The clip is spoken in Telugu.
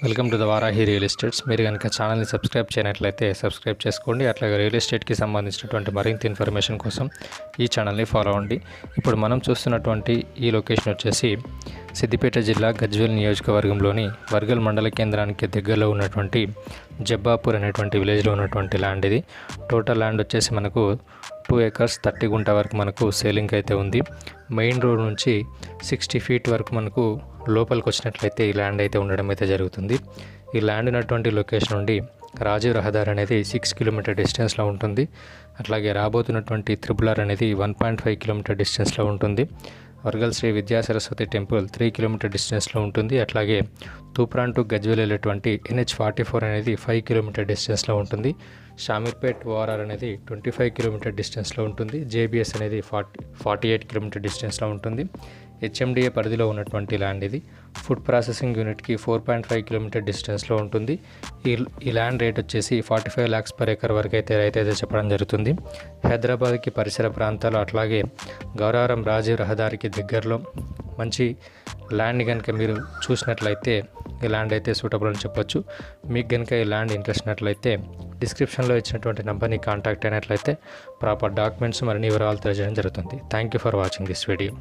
Welcome to the Varahi real estates. మీరు కనుక ఛానల్ని సబ్స్క్రైబ్ చేయనట్లయితే సబ్స్క్రైబ్ చేసుకోండి. అట్లాగే రియల్ ఎస్టేట్కి సంబంధించినటువంటి మరింత ఇన్ఫర్మేషన్ కోసం ఈ ఛానల్ని ఫాలో అవ్వండి. ఇప్పుడు మనం చూస్తున్నటువంటి ఈ లొకేషన్ వచ్చేసి సిద్దిపేట జిల్లా గజ్వేల్ నియోజకవర్గంలోని వర్గల్ మండల కేంద్రానికి దగ్గరలో ఉన్నటువంటి జబ్బాపూర్ అనేటువంటి విలేజ్లో ఉన్నటువంటి ల్యాండ్ ఇది. టోటల్ ల్యాండ్ వచ్చేసి మనకు 2 acres 30 గుంట వరకు మనకు సేలింగ్ అయితే ఉంది. మెయిన్ రోడ్ నుంచి 60 feet వరకు మనకు లోపలికి వచ్చినట్లయితే ఈ ల్యాండ్ అయితే ఉండడం అయితే జరుగుతుంది. ఈ ల్యాండ్ ఉన్నటువంటి లొకేషన్ నుండి రాజీవ్ రహదారి అనేది 6 కిలోమీటర్ డిస్టెన్స్లో ఉంటుంది. అట్లాగే రాబోతున్నటువంటి త్రిబుల్ అనేది 1.5 కిలోమీటర్ డిస్టెన్స్లో ఉంటుంది. వర్గల్ శ్రీ విద్యా సరస్వతి టెంపుల్ 3 కిలోమీటర్ డిస్టెన్స్లో ఉంటుంది. అట్లాగే తూప్రాన్ టు గజ్వేల్ వెళ్ళేటువంటి NH44 అనేది 5 కిలోమీటర్ డిస్టెన్స్లో ఉంటుంది. షామీర్పేట్ ఓఆర్ఆర్ అనేది 25 కిలోమీటర్ డిస్టెన్స్లో ఉంటుంది. JBS అనేది 48 కిలోమీటర్ డిస్టెన్స్లో ఉంటుంది. HMDA పరిధిలో ఉన్నటువంటి ల్యాండ్ ఇది. ఫుడ్ ప్రాసెసింగ్ యూనిట్కి 4.5 కిలోమీటర్ డిస్టెన్స్లో ఉంటుంది. ఈ ల్యాండ్ రేట్ వచ్చేసి 45 lakhs per acre వరకు అయితే రైతు అయితే చెప్పడం జరుగుతుంది. హైదరాబాద్కి పరిసర ప్రాంతాలు అట్లాగే గౌరవరం రాజీవ్ రహదారికి దగ్గరలో మంచి ల్యాండ్ కనుక మీరు చూసినట్లయితే ఈ ల్యాండ్ అయితే సూటబుల్ అని చెప్పొచ్చు. మీకు కనుక ఈ ల్యాండ్ ఇంట్రెస్ట్ ఉన్నట్లయితే డిస్క్రిప్షన్లో ఇచ్చినటువంటి నెంబర్ని కాంటాక్ట్ అయినట్లయితే ప్రాపర్ డాక్యుమెంట్స్ మరిన్ని వివరాలు తెలియజేయడం జరుగుతుంది. Thank you for watching this video.